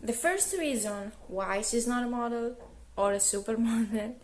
The first reason why she's not a model or a supermodel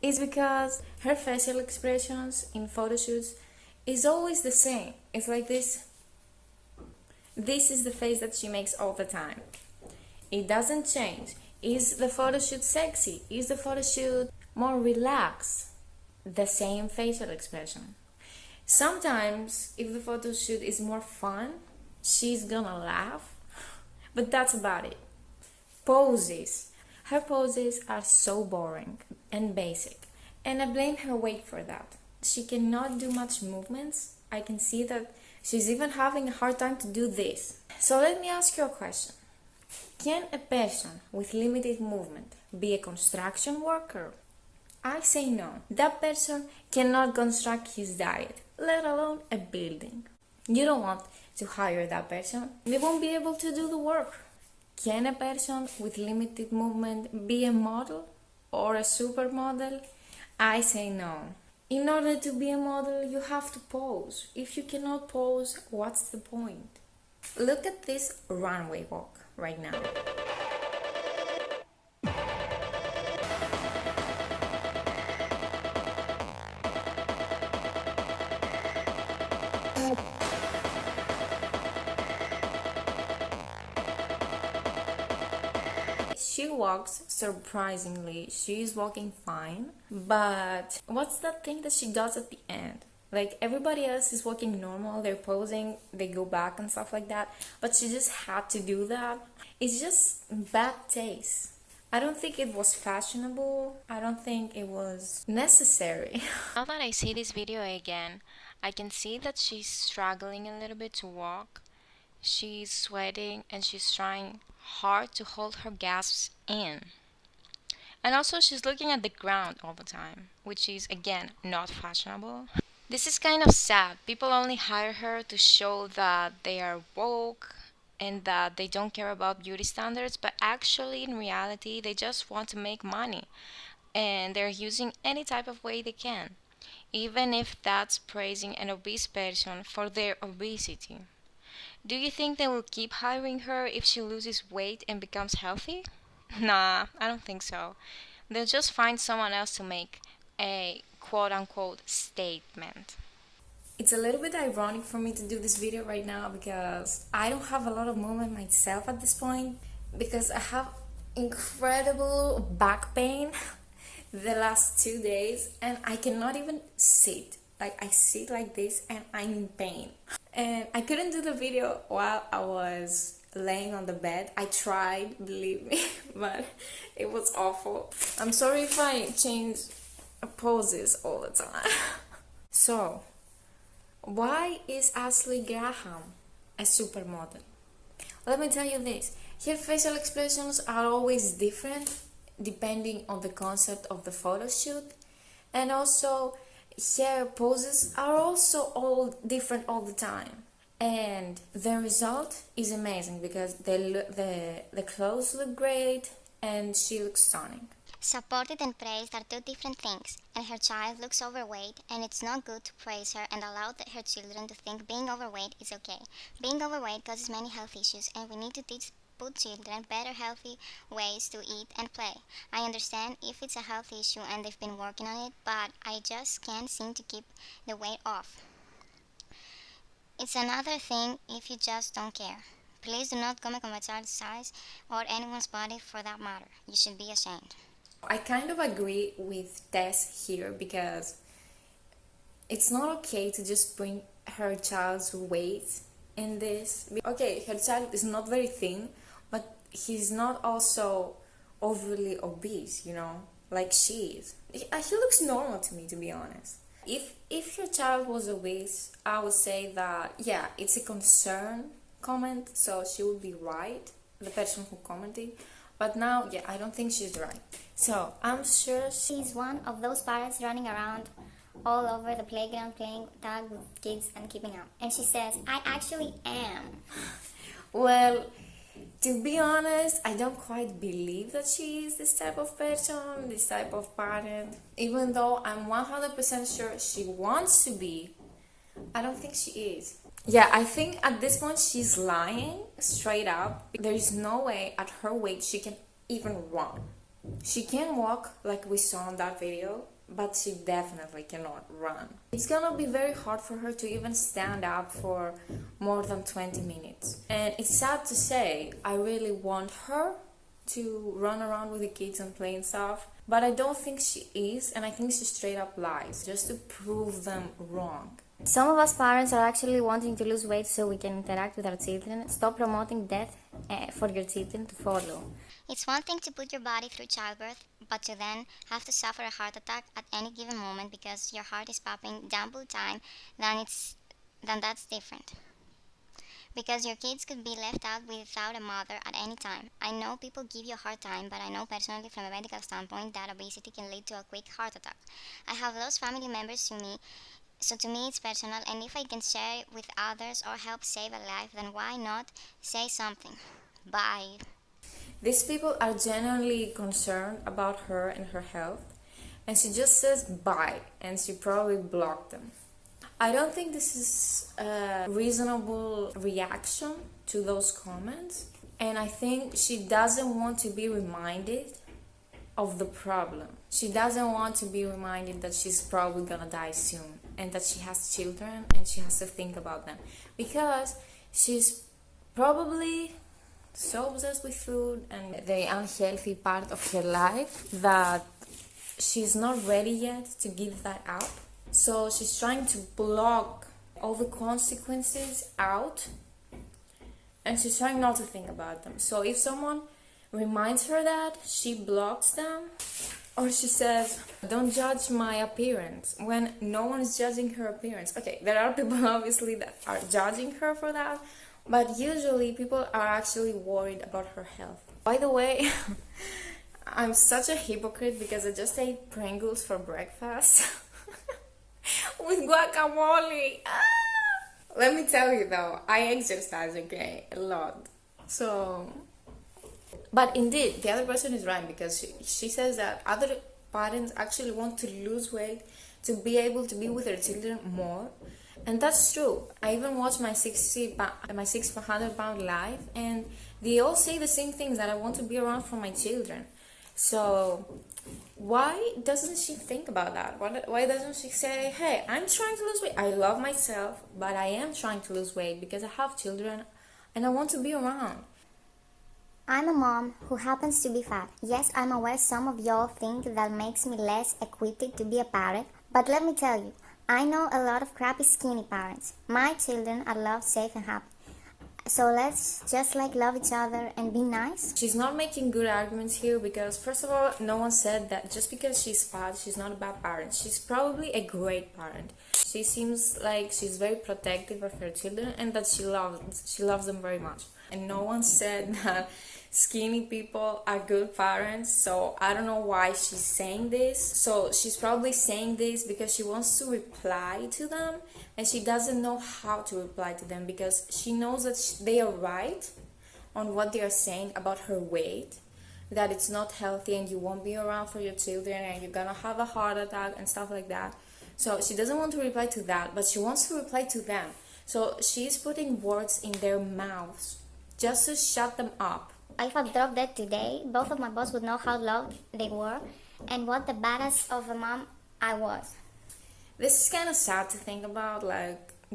is because her facial expressions in photo shoots is always the same. It's like this. This is the face that she makes all the time. It doesn't change. Is the photo shoot sexy? Is the photo shoot more relaxed? The same facial expression. Sometimes, if the photo shoot is more fun, she's gonna laugh, but that's about it. Poses. Her poses are so boring and basic, and I blame her weight for that. She cannot do much movements. I can see that she's even having a hard time to do this. So let me ask you a question. Can a person with limited movement be a construction worker? I say no. That person cannot construct his diet, let alone a building. You don't want to hire that person. They won't be able to do the work. Can a person with limited movement be a model or a supermodel? I say no. In order to be a model, you have to pose. If you cannot pose, what's the point? Look at this runway walk right now. She walks surprisingly. She's walking fine. But what's that thing that she does at the end? Like everybody else is walking normal, they're posing, they go back and stuff like that. But she just had to do that. It's just bad taste. I don't think it was fashionable. I don't think it was necessary. Now that I see this video again, I can see that she's struggling a little bit to walk. She's sweating and she's trying hard to hold her gasps in. And also she's looking at the ground all the time, which is again not fashionable. This is kind of sad. People only hire her to show that they are woke and that they don't care about beauty standards, but actually in reality they just want to make money and they're using any type of way they can, even if that's praising an obese person for their obesity. Do you think they will keep hiring her if she loses weight and becomes healthy? Nah, I don't think so. They'll just find someone else to make a quote unquote statement. It's a little bit ironic for me to do this video right now because I don't have a lot of movement myself at this point because I have incredible back pain the last 2 days and I cannot even sit. Like I sit like this and I'm in pain. And I couldn't do the video while I was laying on the bed. I tried, believe me, but it was awful. I'm sorry if I change poses all the time. So, why is Ashley Graham a supermodel? Let me tell you this. Her facial expressions are always different depending on the concept of the photo shoot, and also her poses are also all different all the time. And the result is amazing because the clothes look great and she looks stunning. Supported and praised are two different things, and her child looks overweight, and it's not good to praise her and allow her children to think being overweight is okay. Being overweight causes many health issues, and we need to teach children better healthy ways to eat and play. I understand if it's a health issue and they've been working on it, but I just can't seem to keep the weight off. It's another thing if you just don't care. Please do not comment on my child's size or anyone's body for that matter. You should be ashamed. I kind of agree with Tess here because it's not okay to just bring her child's weight in this. Okay, her child is not very thin, but he's not also overly obese, like she is. He looks normal to me, to be honest. If your child was obese, I would say that, yeah, it's a concern comment, so she would be right, the person who commented. But now, yeah, I don't think she's right. So, I'm sure She's one of those parents running around all over the playground playing tag with kids and keeping up. And she says, I actually am. Well, to be honest, I don't quite believe that she is this type of person, this type of parent. Even though I'm 100% sure she wants to be, I don't think she is. Yeah, I think at this point she's lying straight up. There is no way at her weight she can even run. She can walk like we saw in that video, but she definitely cannot run. It's gonna be very hard for her to even stand up for more than 20 minutes. And it's sad to say, I really want her to run around with the kids and play and stuff, but I don't think she is, and I think she straight up lies just to prove them wrong. Some of us parents are actually wanting to lose weight so we can interact with our children. Stop promoting death for your children to follow. It's one thing to put your body through childbirth, but to then have to suffer a heart attack at any given moment because your heart is pumping double time, then that's different. Because your kids could be left out without a mother at any time. I know people give you a hard time, but I know personally from a medical standpoint that obesity can lead to a quick heart attack. I have lost family members to me, so to me it's personal, and if I can share it with others or help save a life, then why not say something? Bye. These people are genuinely concerned about her and her health, and she just says bye, and she probably blocked them. I don't think this is a reasonable reaction to those comments, and I think she doesn't want to be reminded of the problem. She doesn't want to be reminded that she's probably gonna die soon and that she has children and she has to think about them, because she's probably so obsessed with food and the unhealthy part of her life that she's not ready yet to give that up. So she's trying to block all the consequences out, and she's trying not to think about them. So if someone reminds her that, she blocks them, or she says, don't judge my appearance, when no one is judging her appearance. Okay, there are people obviously that are judging her for that, but usually people are actually worried about her health. By the way, I'm such a hypocrite because I just ate Pringles for breakfast with guacamole. Let me tell you though, I exercise, okay, a lot. So, but indeed, the other person is right, because she says that other parents actually want to lose weight to be able to be with their children more. And that's true. I even watched my 600-pound live, and they all say the same things, that I want to be around for my children. So why doesn't she think about that? Why doesn't she say, hey, I'm trying to lose weight. I love myself, but I am trying to lose weight because I have children and I want to be around. I'm a mom who happens to be fat. Yes, I'm aware some of y'all think that makes me less equipped to be a parent, but let me tell you, I know a lot of crappy skinny parents. My children are loved, safe, and happy. So let's just love each other and be nice. She's not making good arguments here, because first of all, no one said that just because she's fat, she's not a bad parent. She's probably a great parent. She seems like she's very protective of her children and that she loves them very much. And no one said that skinny people are good parents, so I don't know why she's saying this. So she's probably saying this because she wants to reply to them, and she doesn't know how to reply to them, because she knows that they are right on what they are saying about her weight, that it's not healthy and you won't be around for your children and you're gonna have a heart attack and stuff like that. So she doesn't want to reply to that, but she wants to reply to them. So she's putting words in their mouths just to shut them up. If I dropped dead today, both of my boys would know how loved they were and what the badass of a mom I was. This is kind of sad to think about.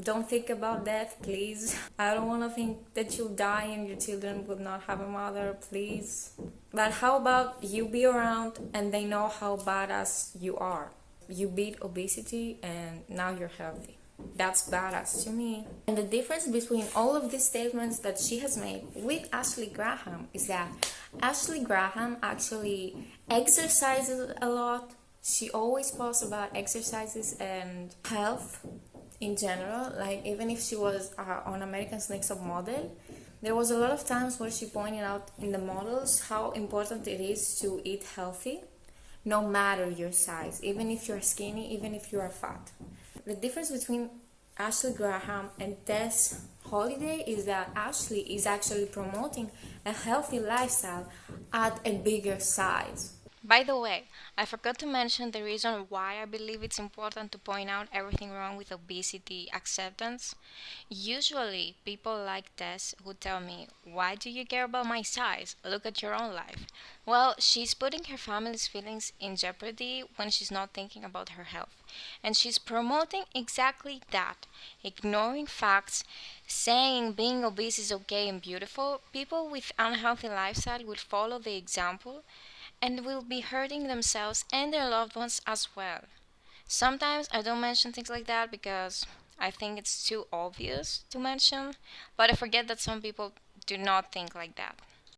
Don't think about death, please. I don't want to think that you'll die and your children will not have a mother, please. But how about you be around and they know how badass you are? You beat obesity and now you're healthy. That's badass to me. And the difference between all of these statements that she has made with Ashley Graham is that Ashley Graham actually exercises a lot. She always posts about exercises and health in general. Even if she was on America's Next Top Model, there was a lot of times where she pointed out in the models how important it is to eat healthy, no matter your size, even if you're skinny, even if you are fat. The difference between Ashley Graham and Tess Holliday is that Ashley is actually promoting a healthy lifestyle at a bigger size. By the way, I forgot to mention the reason why I believe it's important to point out everything wrong with obesity acceptance. Usually, people like Tess who tell me, "Why do you care about my size? Look at your own life." Well, she's putting her family's feelings in jeopardy when she's not thinking about her health. And she's promoting exactly that, ignoring facts, saying being obese is okay and beautiful. People with unhealthy lifestyle will follow the example and will be hurting themselves and their loved ones as well. Sometimes I don't mention things like that because I think it's too obvious to mention, but I forget that some people do not think like that.